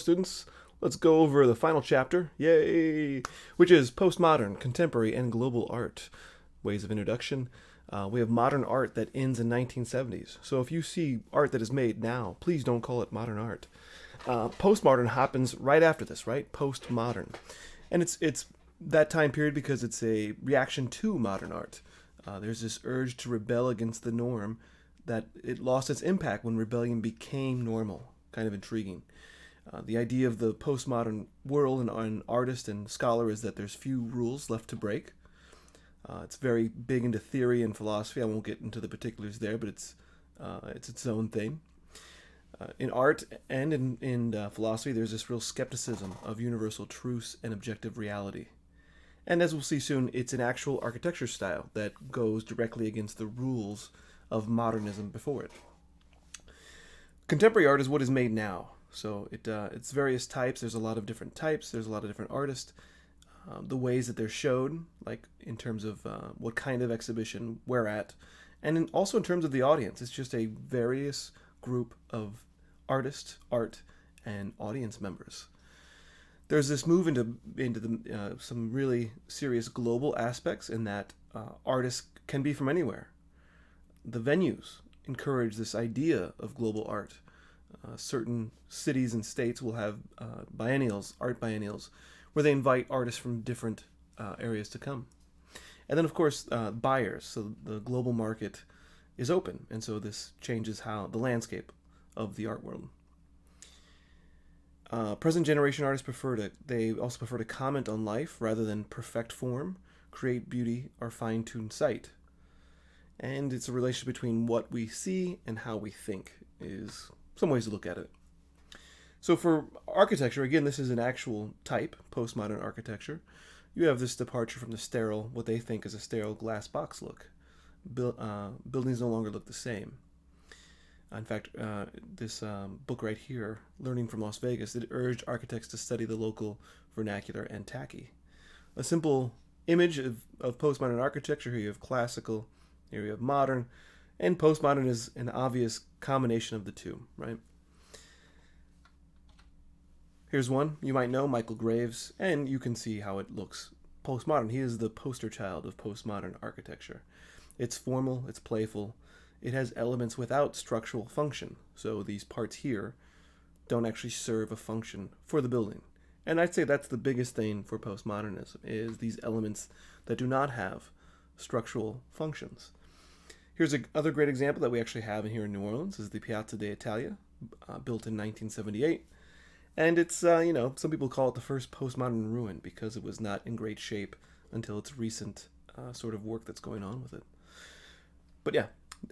students. Let's go over the final chapter, yay, which is postmodern, contemporary, and global art. Ways of introduction. We have modern art that ends in 1970s. So if you see art that is made now, please don't call it modern art. Postmodern happens right after this, right? Postmodern. And it's that time period because it's a reaction to modern art. There's this urge to rebel against the norm that it lost its impact when rebellion became normal. Kind of intriguing. The idea of the postmodern world and an artist and scholar is that there's few rules left to break. It's very big into theory and philosophy. I won't get into the particulars there, but it's its own thing. In art and in philosophy, there's this real skepticism of universal truths and objective reality. And as we'll see soon, it's an actual architecture style that goes directly against the rules of modernism before it. Contemporary art is what is made now. So it's various types. There's a lot of different types. There's a lot of different artists. The ways that they're showed, like in terms of what kind of exhibition, where at, and also in terms of the audience. It's just a various group of artists, art, and audience members. There's this move into some really serious global aspects in that artists can be from anywhere. The venues encourage this idea of global art. Certain cities and states will have art biennials, where they invite artists from different areas to come. And then, of course, buyers. So the global market is open, and so this changes how the landscape of the art world. Present generation artists they also prefer to comment on life rather than perfect form, create beauty, or fine-tune sight. And it's a relationship between what we see and how we think is some ways to look at it. So for architecture, again, this is an actual type, postmodern architecture. You have this departure from the sterile, what they think is a sterile glass box look. Buildings no longer look the same. In fact, this book right here, Learning from Las Vegas, it urged architects to study the local vernacular and tacky. A simple image of postmodern architecture. Here you have classical, here you have modern, and postmodern is an obvious combination of the two, right? Here's one you might know, Michael Graves, and you can see how it looks postmodern. He is the poster child of postmodern architecture. It's formal, it's playful, it has elements without structural function. So these parts here don't actually serve a function for the building. And I'd say that's the biggest thing for postmodernism, is these elements that do not have structural functions. Here's another great example that we actually have here in New Orleans, is the Piazza d'Italia, built in 1978. And it's, some people call it the first postmodern ruin because it was not in great shape until its recent sort of work that's going on with it. But yeah,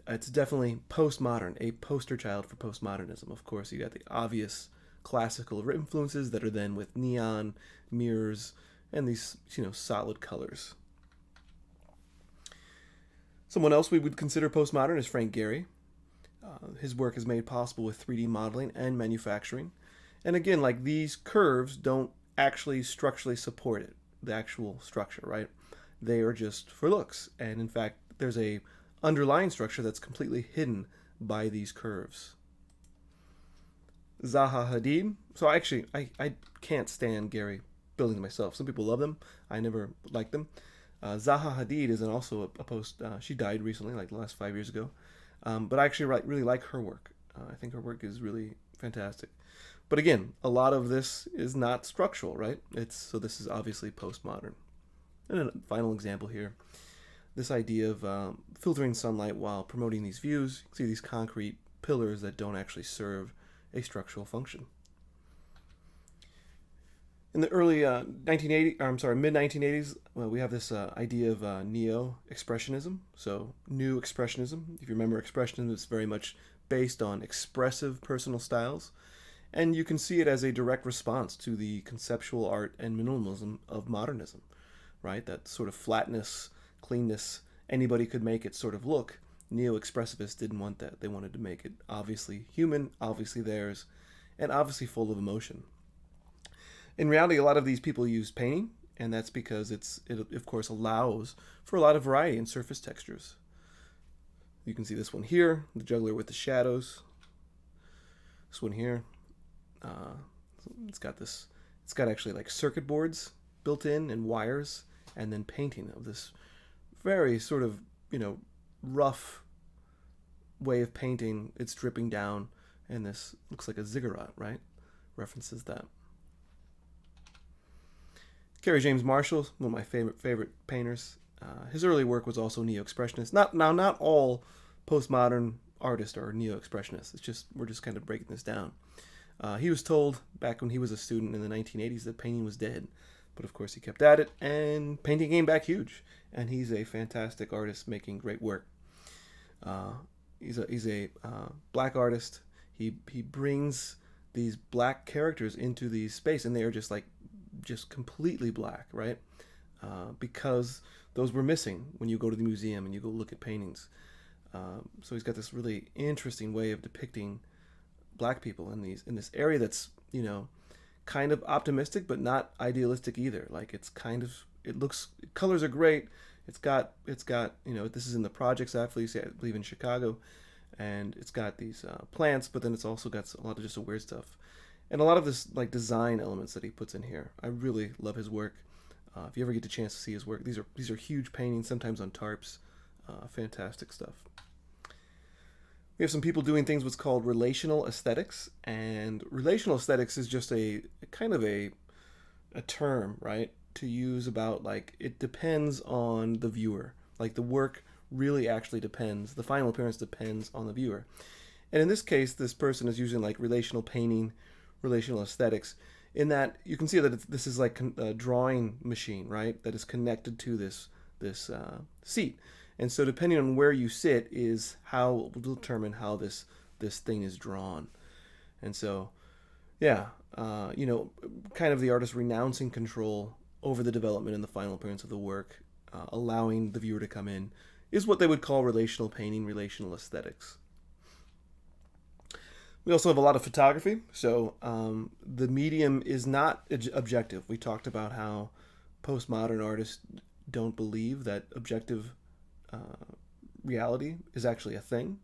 it's definitely postmodern, a poster child for postmodernism. Of course, you got the obvious classical influences that are then with neon, mirrors, and these, solid colors. Someone else we would consider postmodern is Frank Gehry. His work is made possible with 3D modeling and manufacturing. And again, like these curves don't actually structurally support it, the actual structure, right? They are just for looks. And in fact, there's a underlying structure that's completely hidden by these curves. Zaha Hadid. So actually, I can't stand Gehry buildings myself. Some people love them. I never liked them. Zaha Hadid is also a post. She died recently, like the last 5 years ago. But I actually really like her work. I think her work is really fantastic. But again, a lot of this is not structural, right? So this is obviously postmodern. And a final example here. This idea of filtering sunlight while promoting these views. You can see these concrete pillars that don't actually serve a structural function. In the early mid-1980s, we have this idea of neo-expressionism. So new expressionism. If you remember, expressionism is very much based on expressive personal styles. And you can see it as a direct response to the conceptual art and minimalism of modernism, right? That sort of flatness, cleanness, anybody could make it sort of look. Neo-expressivists didn't want that. They wanted to make it obviously human, obviously theirs, and obviously full of emotion. In reality, a lot of these people use painting, and that's because it of course allows for a lot of variety in surface textures. You can see this one here, the juggler with the shadows. This one here, It's got actually like circuit boards built in and wires, and then painting of this very sort of, rough way of painting. It's dripping down, and this looks like a ziggurat, right? References that. Kerry James Marshall, one of my favorite painters. His early work was also neo-expressionist. Not all postmodern artists are neo-expressionists. We're just kind of breaking this down. He was told back when he was a student in the 1980s that painting was dead, but of course he kept at it, and painting came back huge. And he's a fantastic artist making great work. He's a black artist. He brings these black characters into the space, and they are just completely black, right? Because those were missing when you go to the museum and you go look at paintings. So he's got this really interesting way of depicting black people in this area that's, kind of optimistic but not idealistic either. Like colors are great. It's got this is in the projects actually, I believe, in Chicago, and it's got these plants, but then it's also got a lot of just weird stuff, and a lot of this like design elements that he puts in here. I really love his work. If you ever get the chance to see his work, these are huge paintings, sometimes on tarps. Fantastic stuff. We have some people doing things what's called relational aesthetics, and relational aesthetics is just a kind of a term, right, to use about like it depends on the viewer. Like the work really actually depends. The final appearance depends on the viewer. And in this case, this person is using like relational painting, relational aesthetics, in that you can see that this is like a drawing machine, right, that is connected to this seat. And so depending on where you sit is how it will determine how this thing is drawn. And so, yeah, kind of the artist renouncing control over the development and the final appearance of the work, allowing the viewer to come in, is what they would call relational painting, relational aesthetics. We also have a lot of photography. So the medium is not objective. We talked about how postmodern artists don't believe that objective reality is actually a thing.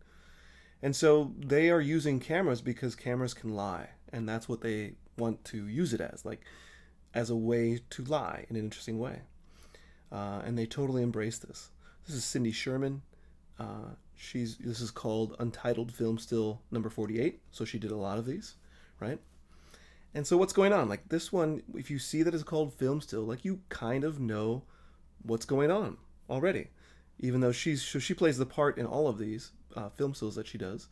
And so they are using cameras because cameras can lie. And that's what they want to use it as a way to lie in an interesting way. And they totally embrace this. This is Cindy Sherman. This is called Untitled Film Still number 48. So she did a lot of these, right? And so what's going on? Like this one, if you see that it's called film still, like you kind of know what's going on already. Even though she plays the part in all of these film stills that she does.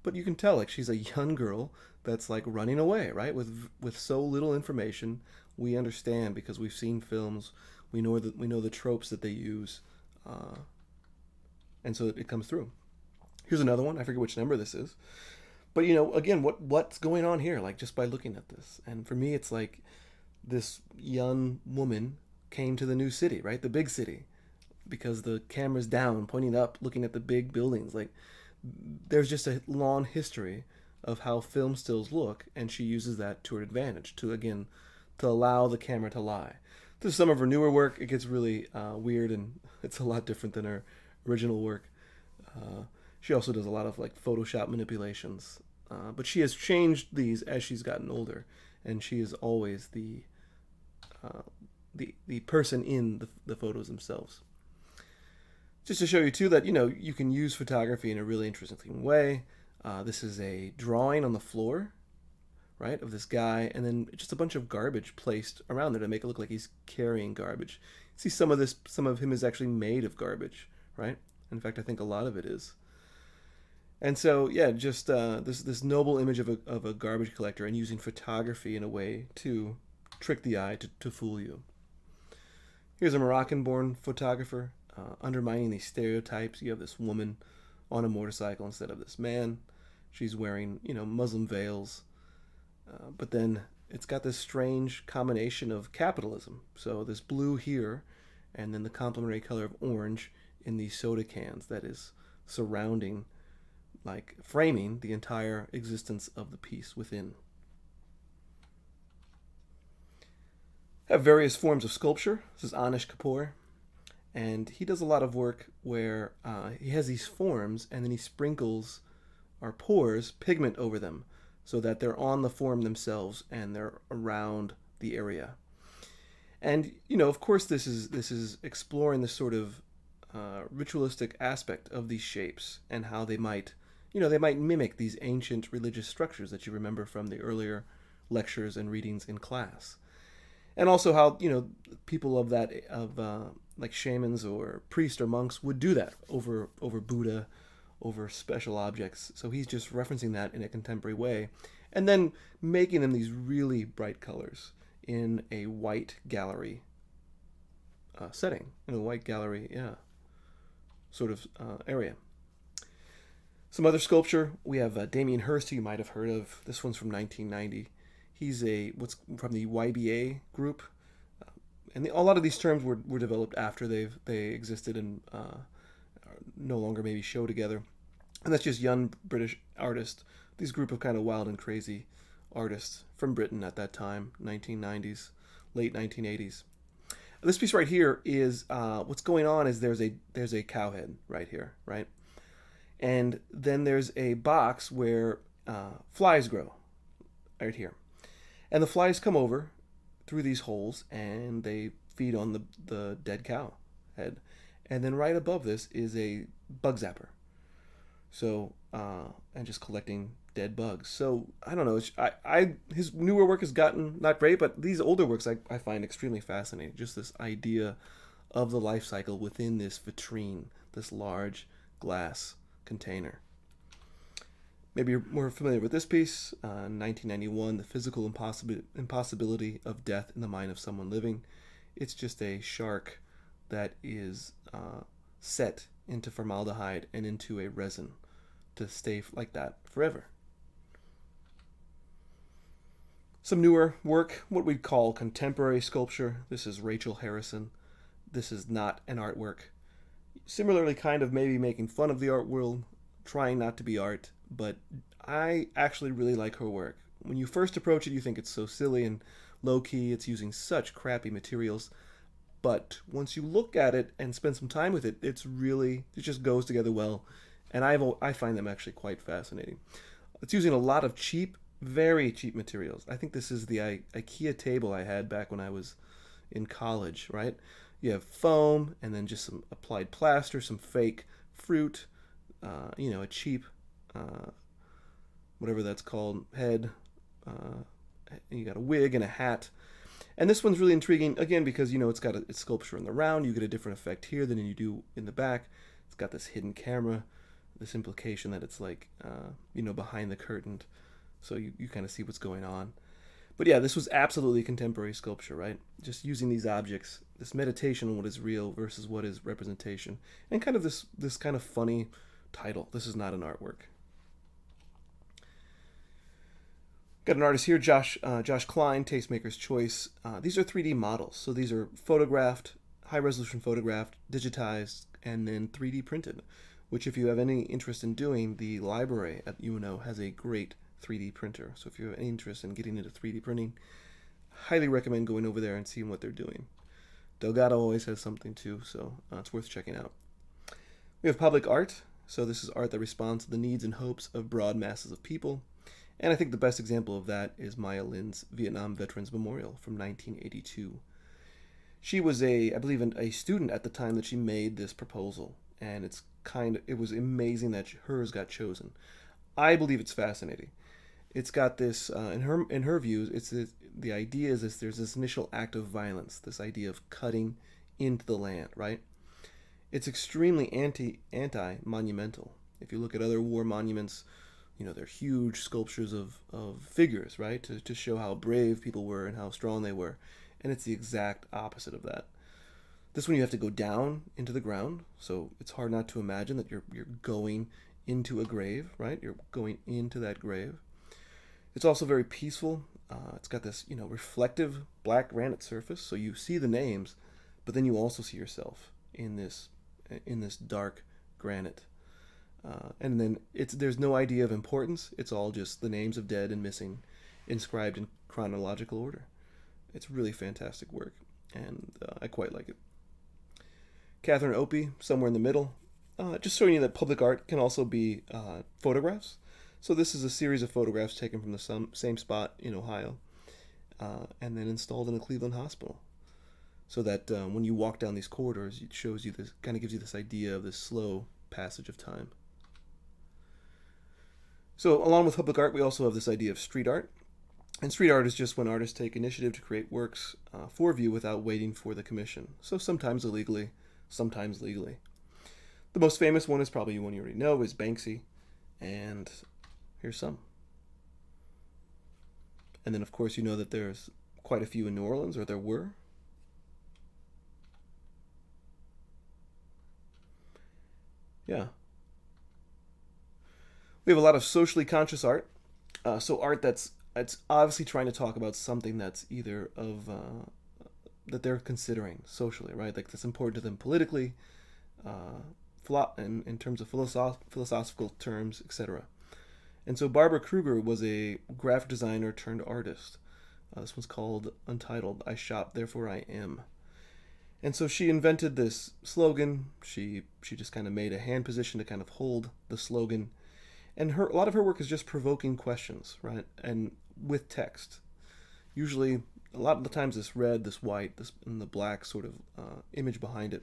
But you can tell like she's a young girl that's like running away, right? With so little information. We understand because we've seen films. We know the tropes that they use. And so it comes through. Here's another one. I forget which number this is. But, again, what's going on here? Like, just by looking at this. And for me, it's like this young woman came to the new city, right? The big city. Because the camera's down, pointing up, looking at the big buildings. Like, there's just a long history of how film stills look. And she uses that to her advantage, to allow the camera to lie. This is some of her newer work. It gets really weird, and it's a lot different than her original work. She also does a lot of like Photoshop manipulations, but she has changed these as she's gotten older, and she is always the person in the photos themselves. Just to show you too that you can use photography in a really interesting way. This is a drawing on the floor, right, of this guy, and then just a bunch of garbage placed around there to make it look like he's carrying garbage. See, some of him is actually made of garbage, right? In fact, I think a lot of it is. And so, yeah, just this noble image of a garbage collector, and using photography in a way to trick the eye, to fool you. Here's a Moroccan-born photographer undermining these stereotypes. You have this woman on a motorcycle instead of this man. She's wearing, Muslim veils. But then it's got this strange combination of capitalism. So this blue here, and then the complementary color of orange in these soda cans that is surrounding, like framing the entire existence of the piece within. Have various forms of sculpture. This is Anish Kapoor, and he does a lot of work where he has these forms and then he sprinkles or pours pigment over them so that they're on the form themselves and they're around the area. And of course, this is exploring this sort of ritualistic aspect of these shapes and how they might mimic these ancient religious structures that you remember from the earlier lectures and readings in class. And also how people of like shamans or priests or monks would do that over Buddha, over special objects. So he's just referencing that in a contemporary way, and then making them these really bright colors in a white gallery setting, in a white gallery, sort of area. Some other sculpture, we have Damien Hirst, who you might have heard of. This one's from 1990. He's what's from the YBA group, and a lot of these terms were developed after they existed and no longer maybe show together. And that's just young British artists. These group of kind of wild and crazy artists from Britain at that time, 1990s, late 1980s. This piece right here is what's going on is there's a cow head right here, right? And then there's a box where flies grow right here. And the flies come over through these holes and they feed on the dead cow head. And then right above this is a bug zapper. So, and just collecting dead bugs. So, I don't know. His newer work has gotten not great, but these older works I find extremely fascinating. Just this idea of the life cycle within this vitrine, this large glass container. Maybe you're more familiar with this piece, 1991, The Physical Impossibility of Death in the Mind of Someone Living. It's just a shark that is set into formaldehyde and into a resin to stay like that forever. Some newer work, what we'd call contemporary sculpture. This is Rachel Harrison. This is not an artwork. Similarly, kind of maybe making fun of the art world, trying not to be art, but I actually really like her work. When you first approach it, you think it's so silly and low-key, it's using such crappy materials, but once you look at it and spend some time with it, it just goes together well, and I find them actually quite fascinating. It's using a lot of cheap, very cheap materials. I think this is the IKEA table I had back when I was in college, right? You have foam, and then just some applied plaster, some fake fruit, a cheap, whatever that's called, head. And you got a wig and a hat. And this one's really intriguing, again, because, it's got it's sculpture in the round. You get a different effect here than you do in the back. It's got this hidden camera, this implication that it's like, behind the curtain. So you kind of see what's going on. But yeah, this was absolutely contemporary sculpture, right? Just using these objects, this meditation on what is real versus what is representation. And kind of this kind of funny title. This is not an artwork. Got an artist here, Josh Klein, Tastemaker's Choice. These are 3D models. So these are photographed, high-resolution photographed, digitized, and then 3D printed, which if you have any interest in doing, the library at UNO has a great 3D printer. So if you have any interest in getting into 3D printing, highly recommend going over there and seeing what they're doing. Delgado always has something too, so it's worth checking out. We have public art. So this is art that responds to the needs and hopes of broad masses of people. And I think the best example of that is Maya Lin's Vietnam Veterans Memorial from 1982. She was I believe a student at the time that she made this proposal, and it was amazing that hers got chosen. I believe it's fascinating. It's got this in her views. It's the idea is there's this initial act of violence, this idea of cutting into the land, right? It's extremely anti-monumental. If you look at other war monuments, they're huge sculptures of figures, right? To show how brave people were and how strong they were. And it's the exact opposite of that. This one you have to go down into the ground, so it's hard not to imagine that you're going into a grave, right? You're going into that grave. It's also very peaceful. It's got this, reflective black granite surface, so you see the names, but then you also see yourself in this dark granite. And then there's no idea of importance. It's all just the names of dead and missing, inscribed in chronological order. It's really fantastic work, and I quite like it. Catherine Opie, somewhere in the middle, just showing you that public art can also be photographs. So this is a series of photographs taken from the same spot in Ohio, and then installed in a Cleveland hospital. So that when you walk down these corridors, it shows you this, kind of gives you this idea of this slow passage of time. So along with public art, we also have this idea of street art. And street art is just when artists take initiative to create works for view without waiting for the commission. So sometimes illegally, sometimes legally. The most famous one is probably one you already know, is Banksy. And here's some. And then, of course, you know that there's quite a few in New Orleans, or there were. Yeah. We have a lot of socially conscious art. So art that's obviously trying to talk about something that's either of that they're considering socially, right? Like that's important to them politically, in terms of philosophical terms, etc. And so Barbara Kruger was a graphic designer turned artist. This one's called Untitled. I shop, therefore I am. And so she invented this slogan. She just kind of made a hand position to kind of hold the slogan. And a lot of her work is just provoking questions, right? And with text. Usually, a lot of the times, this red, this white, this and the black sort of image behind it.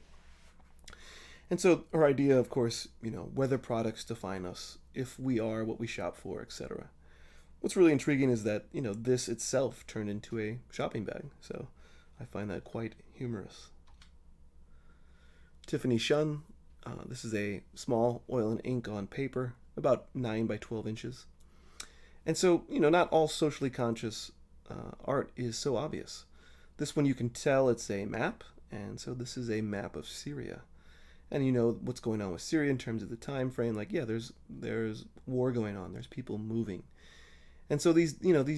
And so her idea, of course, whether products define us, if we are what we shop for, etc. What's really intriguing is that, this itself turned into a shopping bag. So I find that quite humorous. Tiffany Shun. This is a small oil and ink on paper, about 9 by 12 inches. And so, not all socially conscious art is so obvious. This one you can tell it's a map, and so this is a map of Syria. And you know what's going on with Syria in terms of the time frame. Like, yeah, there's war going on. There's people moving. And so these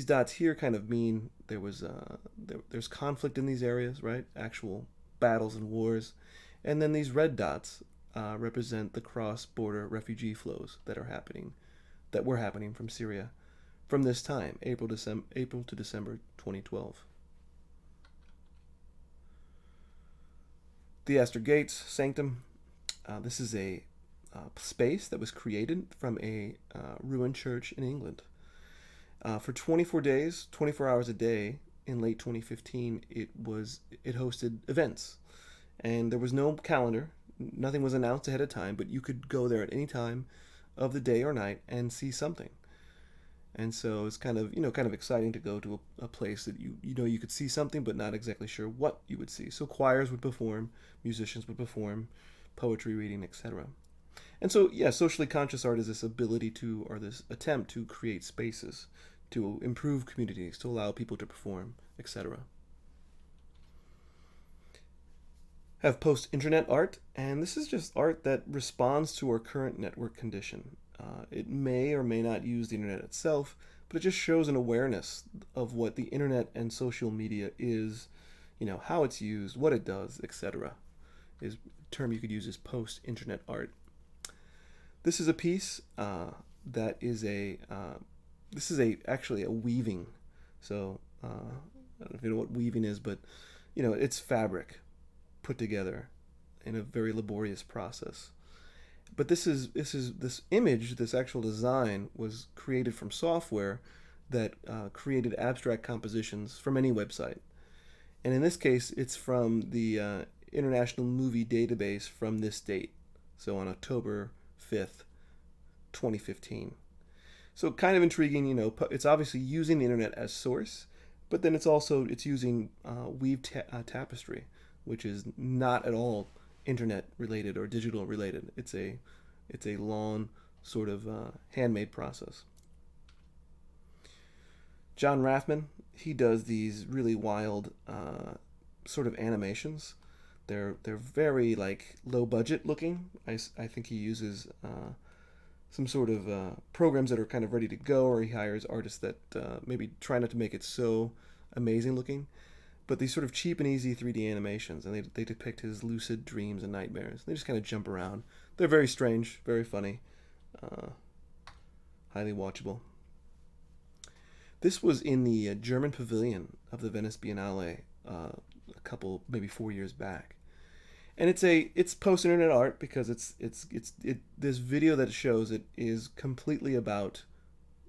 dots here kind of mean there's conflict in these areas, right? Actual battles and wars. And then these red dots represent the cross-border refugee flows that were happening from Syria from this time, April to December 2012. The Astor Gates Sanctum. This is a space that was created from a ruined church in England. For 24 days, 24 hours a day, in late 2015, it hosted events. And there was no calendar. Nothing was announced ahead of time, but you could go there at any time of the day or night and see something. And so it's kind of exciting to go to a place that you could see something, but not exactly sure what you would see. So choirs would perform, musicians would perform, poetry reading, etc. And so, yeah, socially conscious art is this ability or this attempt to create spaces, to improve communities, to allow people to perform, etc. Have post-internet art, and this is just art that responds to our current network condition. It may or may not use the internet itself, but it just shows an awareness of what the internet and social media is, how it's used, what it does, etc. Is a term you could use as post-internet art. This is a piece that is actually a weaving. So I don't know if you know what weaving is, but it's fabric put together in a very laborious process. But this image, this actual design, was created from software that created abstract compositions from any website. And in this case, it's from the International Movie Database from this date, so on October 5th, 2015. So kind of intriguing, it's obviously using the internet as source, but then it's using weave tapestry, which is not at all internet related or digital related. It's a long sort of handmade process. John Rathman, he does these really wild sort of animations. They're very low budget looking. I think he uses some sort of programs that are kind of ready to go, or he hires artists that maybe try not to make it so amazing looking. But these sort of cheap and easy 3D animations, and they depict his lucid dreams and nightmares. They just kind of jump around. They're very strange, very funny, highly watchable. This was in the German pavilion of the Venice Biennale a couple, maybe 4 years back. And it's post-internet art because this video that it shows it is completely about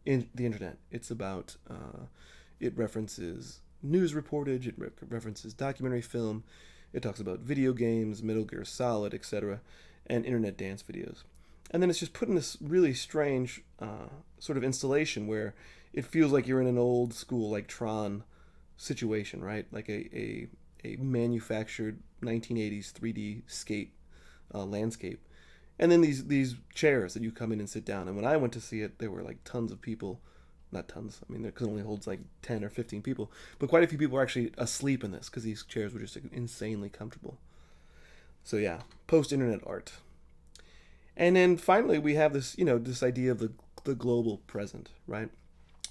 in the internet. It's about it references news reportage, it references documentary film, it talks about video games, Metal Gear Solid, etc., and internet dance videos. And then it's just put in this really strange sort of installation where it feels like you're in an old school like Tron situation, right? Like a manufactured 1980s 3D skate landscape. And then these chairs that you come in and sit down. And when I went to see it, there were like tons of people. Not tons. I mean, it only holds like 10 or 15 people. But quite a few people were actually asleep in this because these chairs were just insanely comfortable. So yeah, post-internet art. And then finally, we have this, this idea of the global present, right?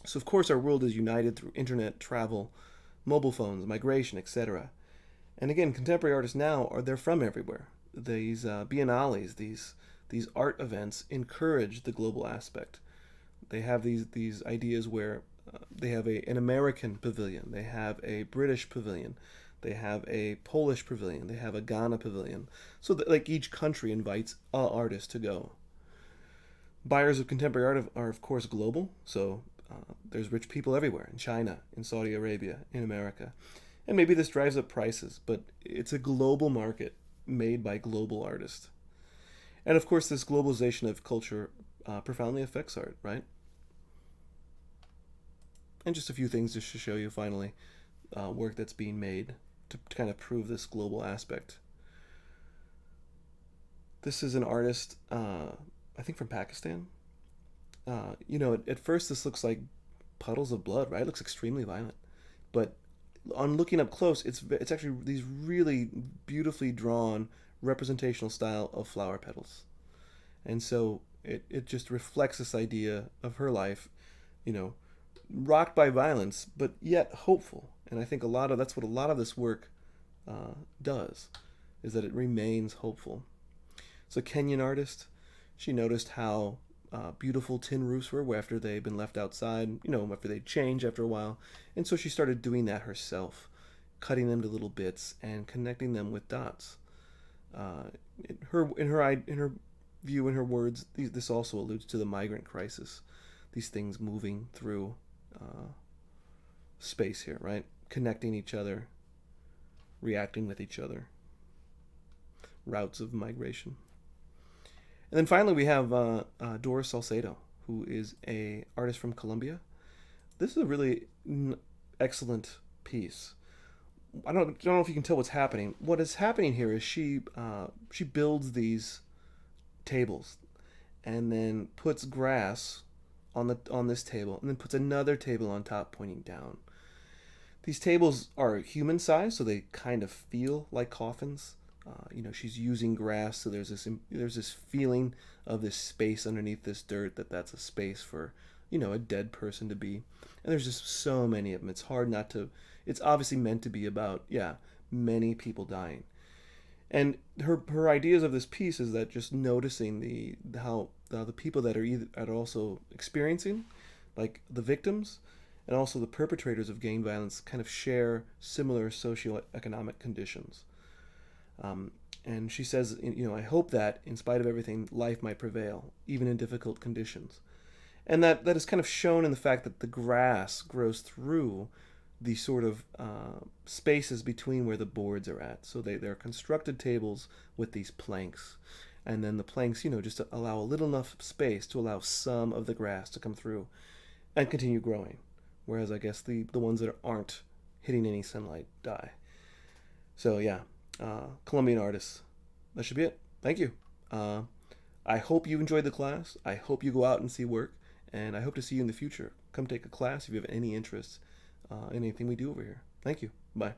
So of course, our world is united through internet, travel, mobile phones, migration, etc. And again, contemporary artists now they're from everywhere. These biennales, these art events encourage the global aspect. They have these ideas where they have an American pavilion, they have a British pavilion, they have a Polish pavilion, they have a Ghana pavilion. So that like each country invites an artist to go. Buyers of contemporary art are of course global. So there's rich people everywhere in China, in Saudi Arabia, in America. And maybe this drives up prices, but it's a global market made by global artists. And of course, this globalization of culture profoundly affects art, right? And just a few things just to show you finally work that's being made to kind of prove this global aspect. This is an artist, I think from Pakistan. At first this looks like puddles of blood, right? It looks extremely violent. But on looking up close, it's actually these really beautifully drawn representational style of flower petals. And so it just reflects this idea of her life, rocked by violence, but yet hopeful. And I think that's what a lot of this work does, is that it remains hopeful. So Kenyan artist, she noticed how beautiful tin roofs were after they'd been left outside, after they'd change after a while. And so she started doing that herself, cutting them to little bits and connecting them with dots. In her view, in her words, this also alludes to the migrant crisis. These things moving through space here, right? Connecting each other, reacting with each other. Routes of migration. And then finally, we have Doris Salcedo, who is a artist from Colombia. This is a really excellent piece. I don't know if you can tell what's happening. What is happening here is she builds these tables, and then puts grass on this table, and then puts another table on top pointing down. These tables are human size, so they kind of feel like coffins. She's using grass, so there's this feeling of this space underneath this dirt, that's a space for a dead person to be. And there's just so many of them. It's hard not to. It's obviously meant to be about many people dying. And her ideas of this piece is that just noticing how the people that are also experiencing, like the victims, and also the perpetrators of gang violence, kind of share similar socioeconomic conditions. And she says, I hope that in spite of everything, life might prevail, even in difficult conditions. And that is kind of shown in the fact that the grass grows through the sort of spaces between where the boards are at. So they're constructed tables with these planks. And then the planks, just to allow a little enough space to allow some of the grass to come through and continue growing. Whereas I guess the ones that aren't hitting any sunlight die. So yeah. Colombian artists. That should be it. Thank you. I hope you enjoyed the class. I hope you go out and see work, and I hope to see you in the future. Come take a class if you have any interest in anything we do over here. Thank you. Bye.